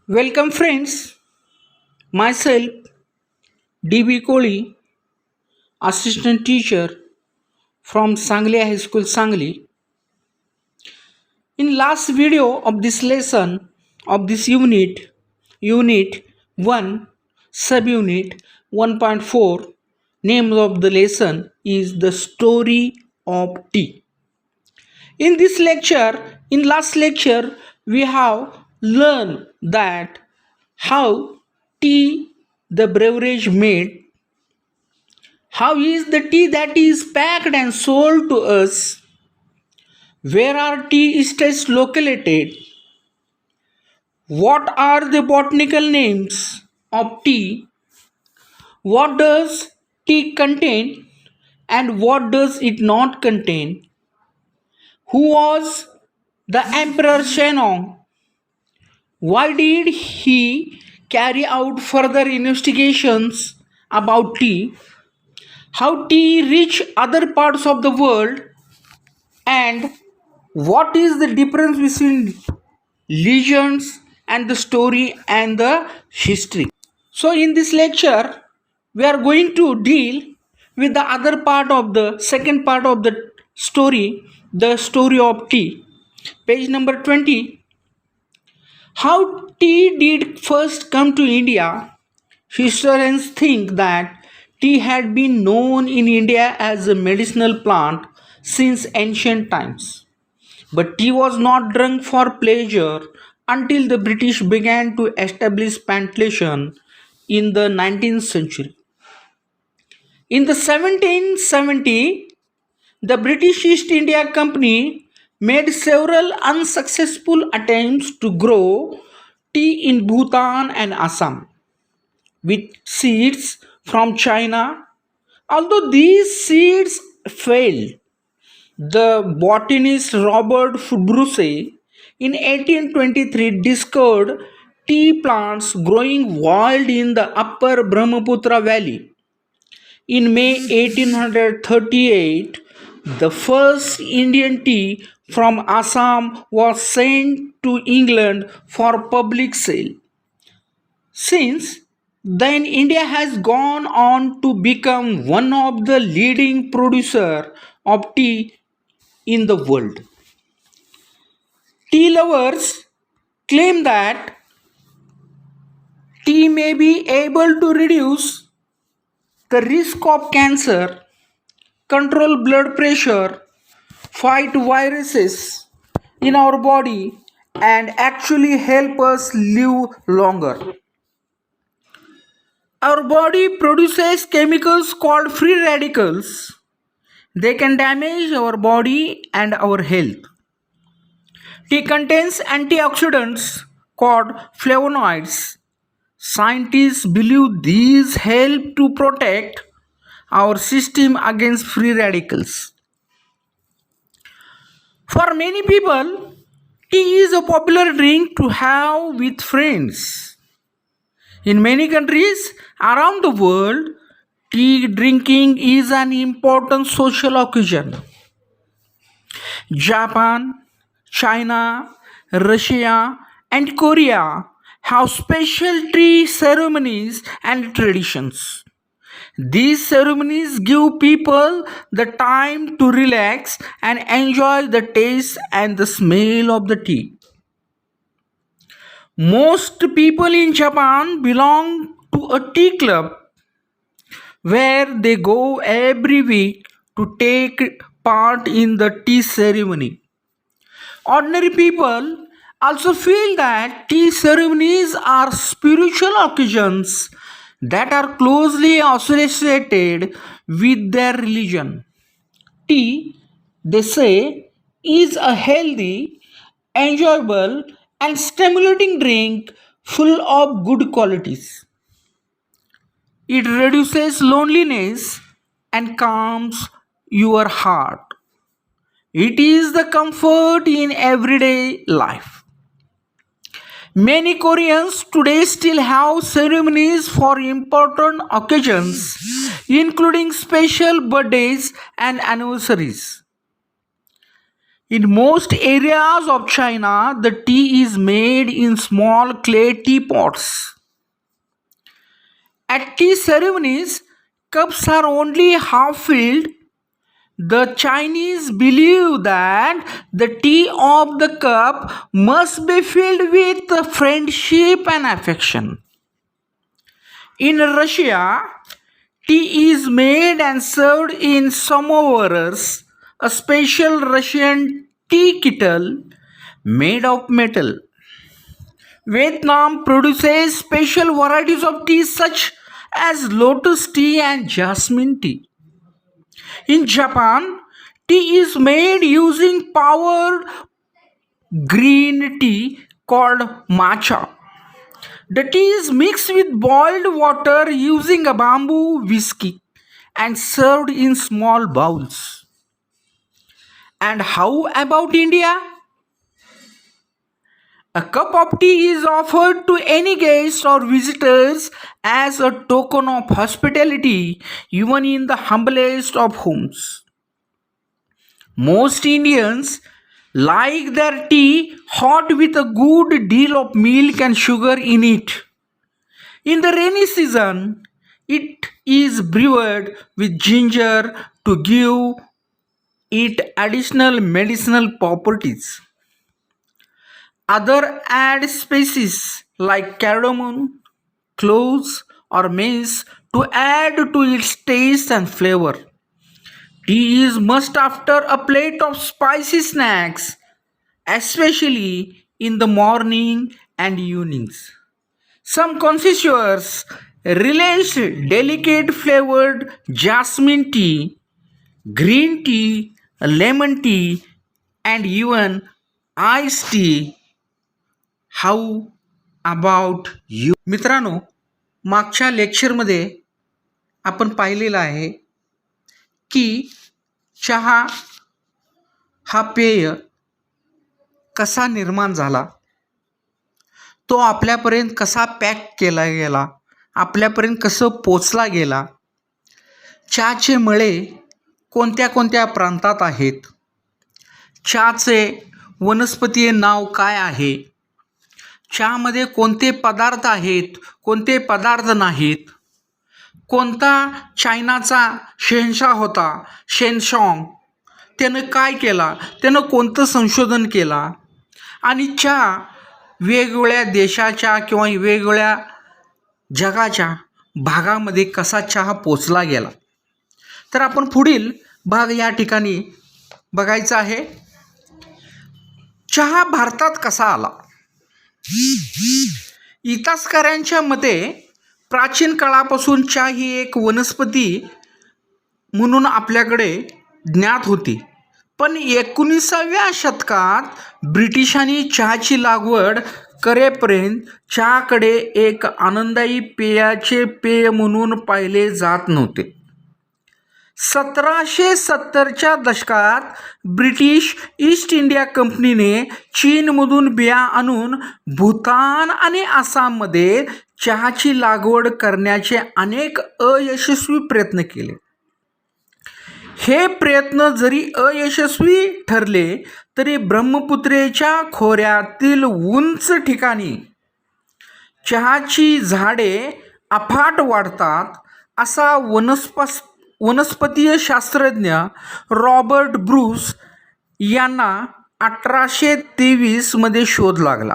Welcome, friends. Myself, DB Kohli, assistant teacher from Sangli High School, Sangli. In last video of this lesson of this unit 1, subunit 1.4, name of the lesson is the story of tea. In last lecture, we have learned that how tea, the beverage made. How is the tea that is packed and sold to us? Where are tea estates located? What are the botanical names of tea? What does tea contain and what does it not contain? Who was the Emperor Shennong? Why did he carry out further investigations about tea? How tea reached other parts of the world? And what is the difference between legends and the story and the history? So in this lecture we are going to deal with the other part of the second part of the story of tea. Page number 20. How tea did first come to India? Historians think that tea had been known in India as a medicinal plant since ancient times. But tea was not drunk for pleasure until the British began to establish plantation in the 19th century. In the 1770, the British East India Company made several unsuccessful attempts to grow tea in Bhutan and Assam with seeds from China. Although these seeds failed, the botanist Robert Bruce in 1823 discovered tea plants growing wild in the upper Brahmaputra valley. In May 1838, the first Indian tea from Assam was sent to England for public sale. Since then, India has gone on to become one of the leading producers of tea in the world. Tea lovers claim that tea may be able to reduce the risk of cancer, control blood pressure, fight viruses in our body, and actually help us live longer. Our body produces chemicals called free radicals. They can damage our body and our health. Tea contains antioxidants called flavonoids. Scientists believe these help to protect our system against free radicals. For many people, tea is a popular drink to have with friends. In many countries around the world, tea drinking is an important social occasion. Japan, China, Russia, and Korea have special tea ceremonies and traditions. These ceremonies give people the time to relax and enjoy the taste and the smell of the tea. Most people in Japan belong to a tea club where they go every week to take part in the tea ceremony. Ordinary people also feel that tea ceremonies are spiritual occasions that are closely associated with their religion. Tea, they say, is a healthy, enjoyable, and stimulating drink full of good qualities. It reduces loneliness and calms your heart. It is the comfort in everyday life. Many Koreans today still have ceremonies for important occasions, including special birthdays and anniversaries. In most areas of China, the tea is made in small clay teapots. At tea ceremonies, cups are only half filled. The Chinese believe that the tea of the cup must be filled with friendship and affection. In Russia, tea is made and served in samovars, a special Russian tea kettle made of metal. Vietnam produces special varieties of tea such as lotus tea and jasmine tea. In Japan, tea is made using powered green tea called matcha. The tea is mixed with boiled water using a bamboo whisk and served in small bowls. And how about India? A cup of tea is offered to any guests or visitors as a token of hospitality, even in the humblest of homes. Most Indians like their tea hot with a good deal of milk and sugar in it. In the rainy season, it is brewed with ginger to give it additional medicinal properties. Other add spices like cardamom, cloves, or mace to add to its taste and flavor. Tea is must after a plate of spicy snacks, especially in the morning and evenings. Some connoisseurs relish delicate flavored jasmine tea, green tea, lemon tea, and even iced tea. How about you? मित्रांनो, मागच्या लेक्चरमध्ये आपण पाहिलेलं आहे की चहा हा पेय कसा निर्माण झाला, तो आपल्यापर्यंत कसा पॅक केला गेला, आपल्यापर्यंत कसं पोचला गेला, चहाचे मळे कोणत्या कोणत्या प्रांतात आहेत, चहाचे वनस्पतीय नाव काय आहे, चहामध्ये कोणते पदार्थ आहेत, कोणते पदार्थ नाहीत, कोणता चायनाचा शहेनशाह होता शेनशॉंग, त्यानं काय केला, त्यानं कोणतं संशोधन केला, आणि चहा वेगवेगळ्या देशाच्या किंवा वेगवेगळ्या जगाच्या भागामध्ये कसा चहा पोचला गेला. तर आपण पुढील भाग या ठिकाणी बघायचा आहे. चहा भारतात कसा आला. इतिहासकारांच्या मते प्राचीन काळापासून चहा ही एक वनस्पती म्हणून आपल्याकडे ज्ञात होती, पण 19व्या शतकात ब्रिटिशांनी चहाची लागवड करेपर्यंत चहाकडे एक आनंददायी पेयाचे पेय म्हणून पाहिले जात नव्हते. 1770च्या दशकात ब्रिटिश ईस्ट इंडिया कंपनीने चीनमधून बिया आणून भूतान आणि आसाममध्ये चहाची लागवड करण्याचे अनेक अयशस्वी प्रयत्न केले. हे प्रयत्न जरी अयशस्वी ठरले तरी ब्रह्मपुत्रेच्या खोऱ्यातील उंच ठिकाणी चहाची झाडे अफाट वाढतात असा वनस्पतीय शास्त्रज्ञ रॉबर्ट ब्रूस यांना 1823 मध्ये शोध लागला.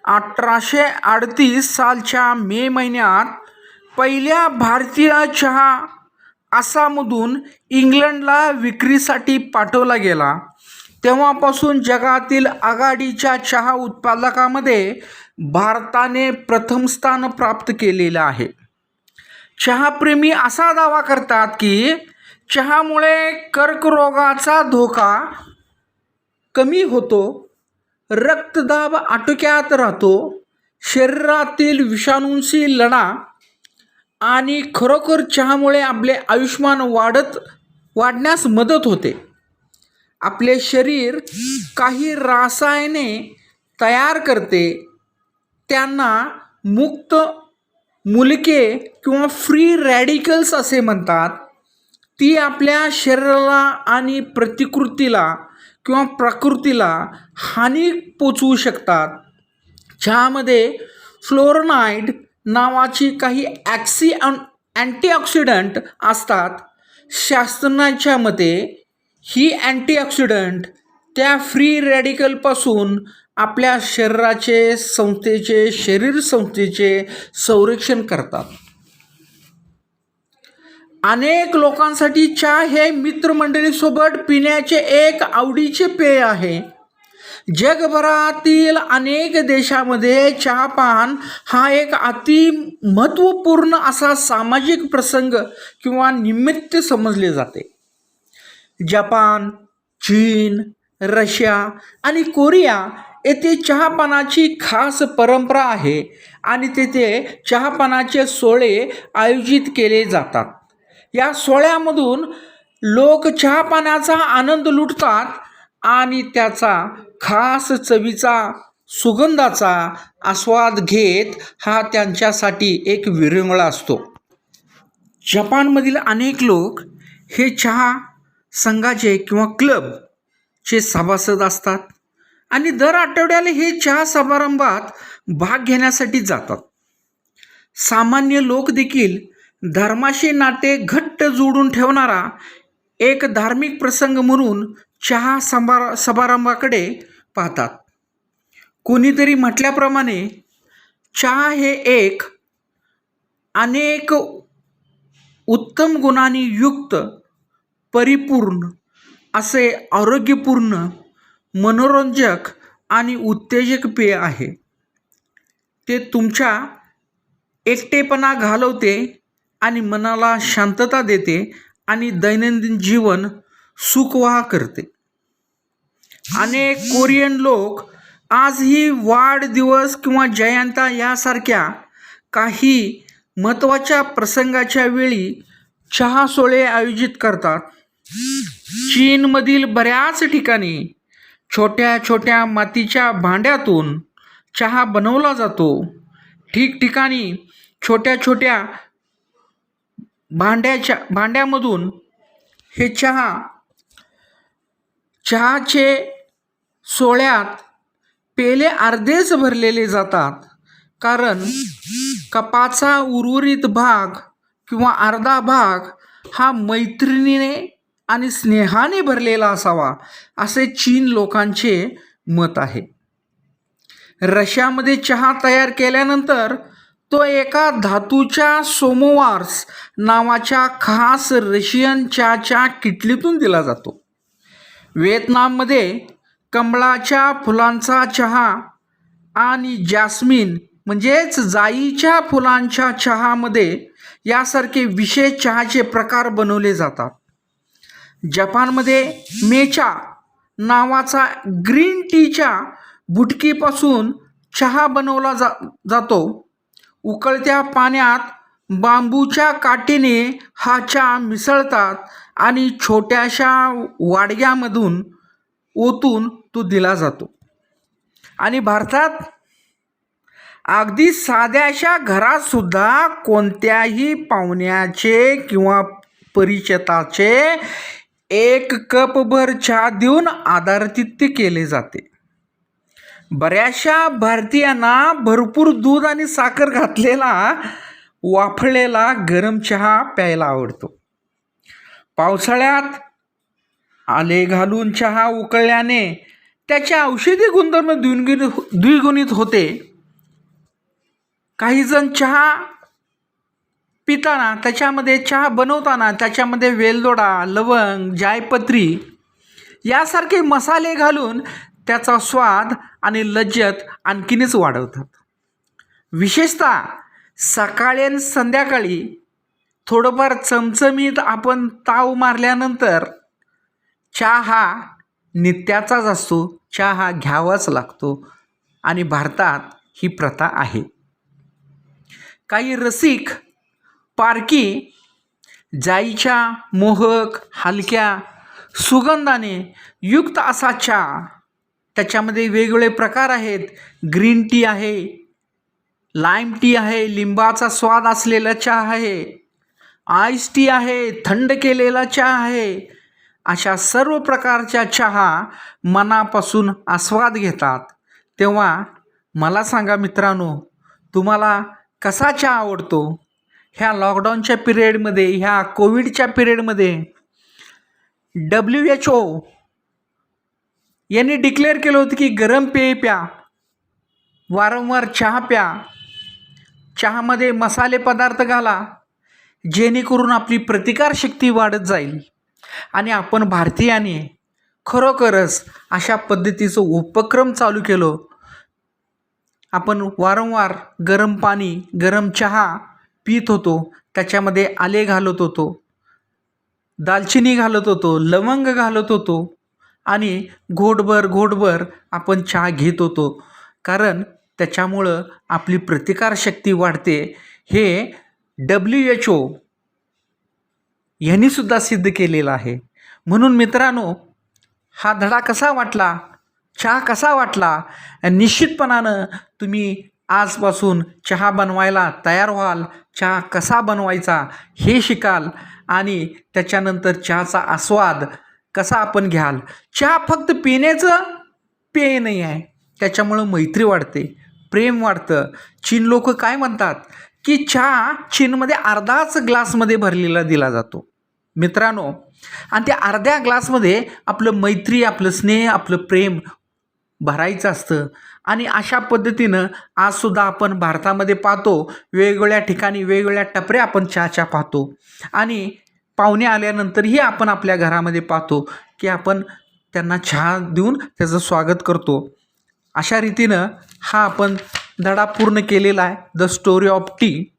1838 सालच्या मे महिन्यात पहिल्या भारतीय चहा आसाममधून इंग्लंडला विक्रीसाठी पाठवला गेला. तेव्हापासून जगातील आघाडीच्या चहा उत्पादकामध्ये भारताने प्रथम स्थान प्राप्त केलेलं आहे. चहाप्रेमी असा दावा करतात की चहामुळे कर्करोगाचा धोका कमी होतो, रक्तदाब आटोक्यात राहतो, शरीरातील विषाणूंशी लढा आणि खरोखर चहामुळे आपले आयुष्मान वाढण्यास मदत होते. आपले शरीर काही रसायने तयार करते, त्यांना मुक्त मूलके किंवा फ्री रॅडिकल्स असे म्हणतात. ती आपल्या शरीराला आणि प्रतिकृतीला किंवा प्रकृतीला हानी पोचवू शकतात. चहामध्ये फ्लोरोनाइड नावाची काही अँटीऑक्सिडंट असतात. शास्त्रज्ञांच्या मते ही अँटीऑक्सिडंट त्या फ्री रॅडिकलपासून आपल्या शरीर संस्थेचे संरक्षण करतात. अनेक लोकांसाठी चहा हे मित्रमंडळीसोबत पिण्याचे एक आवडीचे पेय आहे. जगभरातील अनेक देशामध्ये चहापान हा एक अति महत्त्वपूर्ण असा सामाजिक प्रसंग किंवा निमित्त समजले जाते. जपान, चीन, रशिया आणि कोरिया येथे चहापानाची खास परंपरा आहे आणि तेथे चहापानाचे सोहळे आयोजित केले जातात. या सोहळ्यामधून लोक चहापानाचा आनंद लुटतात आणि त्याचा खास चवीचा सुगंधाचा आस्वाद घेत हा त्यांच्यासाठी एक विरंगुळा असतो. जपानमधील अनेक लोक हे चहा संघाचे किंवा क्लबचे सभासद असतात आणि दर आठवड्याला हे चहा समारंभात भाग घेण्यासाठी जातात. सामान्य लोक देखील धर्माशी नाते घट्ट जोडून ठेवणारा एक धार्मिक प्रसंग म्हणून चहा समारंभाकडे पाहतात. कोणीतरी म्हटल्याप्रमाणे चहा हे एक अनेक उत्तम गुणांनी युक्त, परिपूर्ण असे आरोग्यपूर्ण, मनोरंजक आणि उत्तेजक पेय आहे. ते तुमच्या एकटेपणा घालवते आणि मनाला शांतता देते आणि दैनंदिन जीवन सुखवाह करते. अनेक कोरियन लोक आजही वाढदिवस किंवा जयंती यासारख्या काही महत्त्वाच्या प्रसंगाच्या वेळी चहा सोहळे आयोजित करतात. चीनमधील बऱ्याच ठिकाणी छोट्या छोट्या मातीच्या भांड्यातून चहा बनवला जातो. ठिकठिकाणी छोट्या छोट्या भांड्यामधून हे चहाचे सोहळ्यात पेले अर्धेच भरलेले जातात, कारण कपाचा उर्वरित भाग किंवा अर्धा भाग हा मैत्रिणीने आणि स्नेहाने भरलेला असावा असे चीन लोकांचे मत आहे. रशियामध्ये चहा तयार केल्यानंतर तो एका धातूच्या सोमोवार्स नावाच्या खास रशियन चहाच्या किटलीतून दिला जातो. व्हिएतनाममध्ये कमळाच्या फुलांचा चहा आणि जास्मिन म्हणजेच जाईच्या फुलांच्या चहामध्ये यासारखे विशेष चहाचे प्रकार बनवले जातात. जपानमध्ये मेचा नावाचा ग्रीन टीच्या बुटकीपासून चहा बनवला जातो. उकळत्या पाण्यात बांबूच्या काठीने हा चहा मिसळतात आणि छोट्याशा वाडग्यामधून ओतून तो दिला जातो. आणि भारतात अगदी साध्याशा घरात सुद्धा कोणत्याही पाहुण्याचे किंवा परिचिताचे एक कपभर चहा देऊन आदरातिथ्य केले जाते. बऱ्याचशा भारतीयांना भरपूर दूध आणि साखर घातलेला वाफळलेला गरम चहा प्यायला आवडतो. पावसाळ्यात आले घालून चहा उकळल्याने त्याचे औषधी गुणधर्म द्विगुणित होते. काही जण चहा पिताना चहा बनवताना त्याच्यामध्ये वेलदोडा, लवंग, जायपत्री यासारखे मसाले घालून त्याचा स्वाद आणि लज्जत आणखीनच वाढवतात. विशेषतः सकाळी आणि संध्याकाळी थोडंफार चमचमीत आपण ताव मारल्यानंतर चहा हा नित्याचाच असतो. चहा हा घ्यावाच लागतो आणि भारतात ही प्रथा आहे. काही रसिक पारखी जाईच्या मोहक हलक्या सुगंधाने युक्त असा चहा, त्याच्यामध्ये वेगवेगळे प्रकार आहेत. ग्रीन टी आहे, लाईम टी आहे, लिंबाचा स्वाद असलेला चहा आहे, आईस टी आहे, थंड केलेला चहा आहे अशा सर्व प्रकारच्या चहा मनापासून आस्वाद घेतात. तेव्हा मला सांगा मित्रांनो, तुम्हाला कसा चहा आवडतो? ह्या लॉकडाऊनच्या पिरियडमध्ये, ह्या कोविडच्या पिरियडमध्ये WHO यांनी डिक्लेअर केलं होतं की गरम पेय प्या, वारंवार चहा प्या, चहामध्ये मसाले पदार्थ घाला, जेणेकरून आपली प्रतिकारशक्ती वाढत जाईल. आणि आपण भारतीयांनी खरोखरच अशा पद्धतीचं उपक्रम चालू केलं. आपण वारंवार गरम पाणी, गरम चहा पीत होतो, त्याच्यामध्ये आले घालत होतो, दालचिनी घालत होतो, लवंग घालत होतो आणि घोटभर आपण चहा घेत होतो, कारण त्याच्यामुळं आपली प्रतिकारशक्ती वाढते. हे WHO यांनी सुद्धा सिद्ध केलेलं आहे. म्हणून मित्रांनो, हा धडा कसा वाटला, चहा कसा वाटला? निश्चितपणानं तुम्ही आजपासून चहा बनवायला तयार व्हाल, चहा कसा बनवायचा हे शिकाल आणि त्याच्यानंतर चहाचा आस्वाद कसा आपण घ्याल. चहा फक्त पिण्याचं पेय नाही आहे, त्याच्यामुळं मैत्री वाढते, प्रेम वाढतं. चीन लोक काय म्हणतात की चहा चीनमध्ये अर्धाच ग्लासमध्ये भरलेला दिला जातो मित्रांनो, आणि त्या अर्ध्या ग्लासमध्ये आपलं मैत्री, आपलं स्नेह, आपलं प्रेम भरायचं असतं. आणि अशा पद्धतीनं आजसुद्धा आपण भारतामध्ये पाहतो, वेगवेगळ्या ठिकाणी वेगवेगळ्या टपऱ्या आपण चहाच्या पाहतो आणि पाहुणे आल्यानंतरही आपण आपल्या घरामध्ये पाहतो की आपण त्यांना चहा देऊन त्याचं स्वागत करतो. अशा रीतीनं हा आपण धडा पूर्ण केलेला आहे, द स्टोरी ऑफ टी.